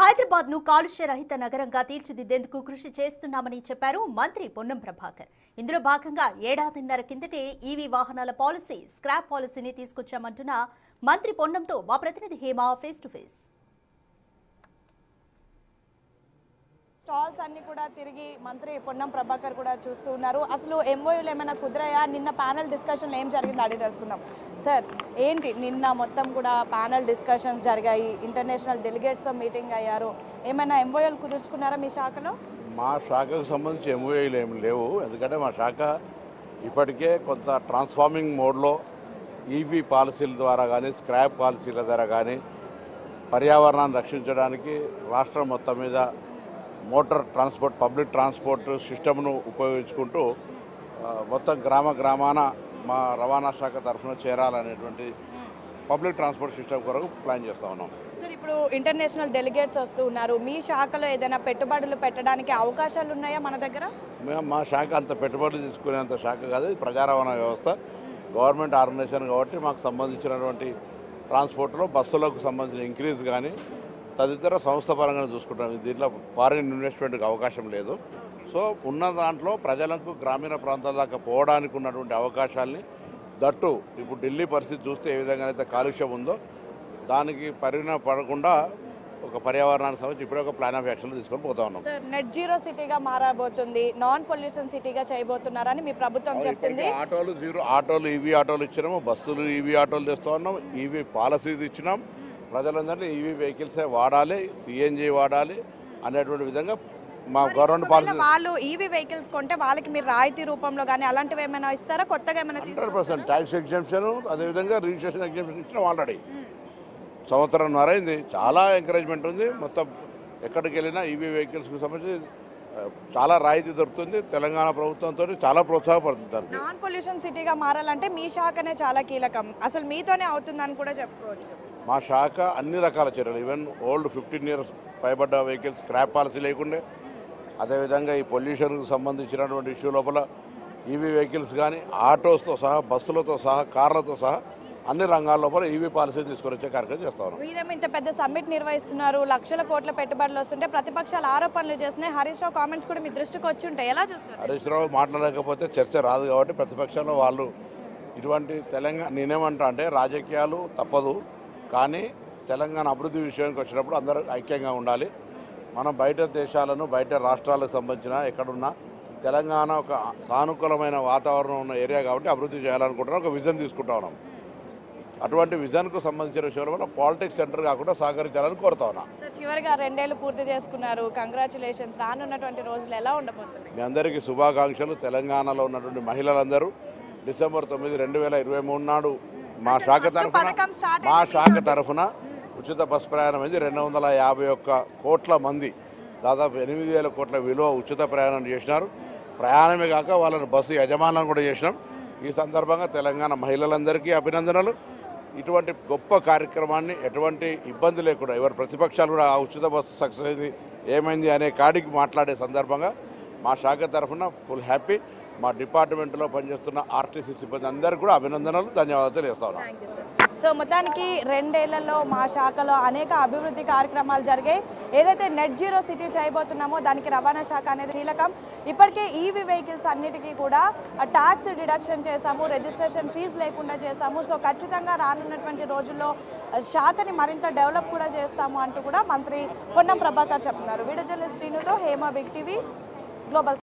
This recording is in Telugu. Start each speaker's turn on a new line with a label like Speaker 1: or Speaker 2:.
Speaker 1: హైదరాబాద్ ను కాలుష్య రహిత నగరంగా తీర్చిదిద్దేందుకు కృషి చేస్తున్నామని చెప్పారు మంత్రి పొన్నం ప్రభాకర్. ఇందులో భాగంగా ఏడాదిన్నర కిందటే ఈవీ వాహనాల పాలసీ, స్క్రాప్ పాలసీని తీసుకొచ్చామంటున్న మంత్రి పొన్నంతో మా ప్రతినిధి Hema face to face.
Speaker 2: Stalls అన్ని కూడా తిరిగి మంత్రి పొన్నం ప్రభాకర్ కూడా చూస్తూ ఉన్నారు. అసలు ఎంఓయూలు ఏమైనా కుదిరాయా, నిన్న ప్యానెల్ డిస్కషన్ ఏం జరిగిందో అడిగి తెలుసుకుందాం. సార్, ఏంటి నిన్న మొత్తం కూడా ప్యానెల్ డిస్కషన్స్ జరిగాయి, ఇంటర్నేషనల్ డెలిగేట్స్తో మీటింగ్ అయ్యారు, ఏమైనా ఎంఓయూలు కుదుర్చుకున్నారా మీ శాఖలో?
Speaker 3: మా శాఖకు సంబంధించి ఎంఓయూలు ఏమి లేవు. ఎందుకంటే మా శాఖ ఇప్పటికే కొంత ట్రాన్స్ఫార్మింగ్ మోడ్లో ఈవీ పాలసీల ద్వారా కానీ, స్క్రాప్ పాలసీల ద్వారా కానీ పర్యావరణాన్ని రక్షించడానికి రాష్ట్రం మొత్తం మీద మోటార్ ట్రాన్స్పోర్ట్, పబ్లిక్ ట్రాన్స్పోర్ట్ సిస్టమ్ను ఉపయోగించుకుంటూ మొత్తం గ్రామాన మా రవాణా శాఖ తరఫున చేరాలనేటువంటి పబ్లిక్ ట్రాన్స్పోర్ట్ సిస్టమ్ కొరకు ప్లాన్ చేస్తూ ఉన్నాం.
Speaker 2: సార్, ఇప్పుడు ఇంటర్నేషనల్ డెలిగేట్స్ వస్తూ ఉన్నారు. మీ శాఖలో ఏదైనా పెట్టుబడులు పెట్టడానికి అవకాశాలు ఉన్నాయా మన దగ్గర?
Speaker 3: మా శాఖ అంత పెట్టుబడులు తీసుకునేంత శాఖ కాదు. ఇది ప్రజా రవాణా వ్యవస్థ, గవర్నమెంట్ ఆర్గనైజేషన్ కాబట్టి మాకు సంబంధించినటువంటి ట్రాన్స్పోర్ట్లో బస్సులకు సంబంధించిన ఇంక్రీజ్ కానీ తదితర సంస్థ పరంగా చూసుకుంటాం. దీంట్లో ఫారిన్ ఇన్వెస్ట్మెంట్కి అవకాశం లేదు. సో ఉన్న దాంట్లో ప్రజలకు గ్రామీణ ప్రాంతాల దాకా పోవడానికి ఉన్నటువంటి అవకాశాలని దట్టు ఇప్పుడు ఢిల్లీ పరిస్థితి చూస్తే ఏ విధంగా అయితే కాలుష్యం ఉందో దానికి పరిణామం పడకుండా ఒక పర్యావరణానికి సంబంధించి ఇప్పుడే ఒక ప్లాన్ ఆఫ్ యాక్షన్ తీసుకొని పోతా ఉన్నాం.
Speaker 2: సార్, నెట్ జీరో సిటీగా మారబోతుంది, నాన్ పొల్యూషన్ సిటీగా చేయబోతున్నారని మీ ప్రభుత్వం చెప్తుంది.
Speaker 3: ఆటోలు ఈవీ ఆటోలు ఇచ్చినాము, బస్సులు ఈవీ ఆటోలు తెస్తూ ఉన్నాం, ఈవీ పాలసీ ఇచ్చినాం. ప్రజలందరినీ ఈవీ వెహికల్సే వాడాలి, సిఎన్జి వాడాలి అనేటువంటి విధంగా మా గవర్నమెంట్ పాలసీ.
Speaker 2: వాళ్ళు ఈవీ వెహికల్స్ కొంటే వాళ్ళకి మీరు రాయితీ రూపంలో కానీ అలాంటివి ఏమైనా ఇస్తారా? కొత్తగా ఏమైనా
Speaker 3: 100% ట్యాక్స్ ఎగ్జంప్షన్, అదేవిధంగా రిజిస్ట్రేషన్ ఎగ్జంప్షన్ ఇచ్చినాం. ఆల్రెడీ సంవత్సరంన్నర అయింది. చాలా ఎంకరేజ్మెంట్ ఉంది. మొత్తం ఎక్కడికి వెళ్ళినా ఈవీ వెహికల్స్కి సంబంధించి చాలా రాయితీ దొరుకుతుంది. తెలంగాణ ప్రభుత్వంతో చాలా ప్రోత్సాహపడుతుంది.
Speaker 2: నాన్ పొల్యూషన్ సిటీగా మారాలంటే మీ శాఖనే చాలా కీలకం. అసలు మీతోనే అవుతుందని కూడా చెప్పుకోవచ్చు.
Speaker 3: మా శాఖ అన్ని రకాల చర్యలు, ఈవెన్ ఓల్డ్ 15 years పైబడ్డ వెహికల్స్ స్క్రాప్ పాలసీ లేకుండే, అదేవిధంగా ఈ పొల్యూషన్కు సంబంధించినటువంటి ఇష్యూ లోపల ఈవీ వెహికల్స్ కానీ ఆటోస్తో సహా, బస్సులతో సహా, కార్లతో సహా అన్ని రంగాల లోపల ఈవీ పాలసీ తీసుకొని వచ్చే కార్యక్రమం చేస్తా ఉన్నాం.
Speaker 2: మీరేమో ఇంత పెద్ద సమ్మిట్ నిర్వహిస్తున్నారు, లక్షల కోట్ల పెట్టుబడులు వస్తుంటే ప్రతిపక్షాలు ఆరోపణలు చేస్తున్నాయి. హరీష్ రావు కామెంట్స్ కూడా మీ దృష్టికి వచ్చి ఉంటాయి, ఎలా చూస్తారు?
Speaker 3: హరీష్ రావు మాట్లాడలేకపోతే చర్చ రాదు కాబట్టి ప్రతిపక్షంలో వాళ్ళు ఇటువంటి తెలంగాణ, నేనేమంటా అంటే రాజకీయాలు తప్పదు, కానీ తెలంగాణ అభివృద్ధి విషయానికి వచ్చినప్పుడు అందరూ ఐక్యంగా ఉండాలి. మనం బయట దేశాలను, బయట రాష్ట్రాలకు సంబంధించిన ఎక్కడున్నా తెలంగాణ ఒక సానుకూలమైన వాతావరణం ఉన్న ఏరియా కాబట్టి అభివృద్ధి చేయాలనుకుంటున్నాం. ఒక విజన్ తీసుకుంటా ఉన్నాం. అటువంటి విజన్కు సంబంధించిన విషయంలో వల్ల పాలిటిక్స్ సెంటర్ కాకుండా సహకరించాలని కోరుతా ఉన్నా.
Speaker 2: చివరిగా 2 ఏళ్ళు పూర్తి చేసుకున్నారు, కంగ్రాచులేషన్స్. రానున్నటువంటి రోజులు ఎలా ఉండబోతుంది?
Speaker 3: మీ అందరికీ శుభాకాంక్షలు. తెలంగాణలో ఉన్నటువంటి మహిళలందరూ December 9, 2023 నాడు మా శాఖ తరఫున ఉచిత బస్ ప్రయాణం అయింది. 251 కోట్ల మంది, దాదాపు 8,000 కోట్ల విలువ ఉచిత ప్రయాణం చేసినారు. ప్రయాణమే కాక వాళ్ళని బస్సు యజమానులను కూడా చేసినాం. ఈ సందర్భంగా తెలంగాణ మహిళలందరికీ అభినందనలు. ఇటువంటి గొప్ప కార్యక్రమాన్ని ఎటువంటి ఇబ్బంది లేకుండా ఎవరు ప్రతిపక్షాలు కూడా ఆ ఉచిత బస్సు సక్సెస్ అయింది, ఏమైంది అనే కాడికి మాట్లాడే సందర్భంగా మా శాఖ తరఫున ఫుల్ హ్యాపీ. మా డిపార్ట్మెంట్లో పనిచేస్తున్న ఆర్టీసీ సిబ్బంది అందరికీ కూడా అభినందనలు, ధన్యవాదాలు తెలియజేస్తా ఉన్నాం.
Speaker 2: సో మొత్తానికి 2 ఏళ్లలో మా శాఖలో అనేక అభివృద్ధి కార్యక్రమాలు జరిగాయి. ఏదైతే నెట్ జీరో సిటీ చేయబోతున్నామో దానికి రవాణా శాఖ అనేది కీలకం. ఇప్పటికే ఈవీ వెహికల్స్ అన్నిటికీ కూడా ట్యాక్స్ డిడక్షన్ చేశాము, రిజిస్ట్రేషన్ ఫీజు లేకుండా చేశాము. సో ఖచ్చితంగా రానున్నటువంటి రోజుల్లో శాఖని మరింత డెవలప్ కూడా చేస్తాము అంటూ కూడా మంత్రి పొన్నం ప్రభాకర్ చెప్తున్నారు. వీడియో జర్నలిస్ట్ శ్రీనుతో హేమ, బిగ్ టీవీ, గ్లోబల్.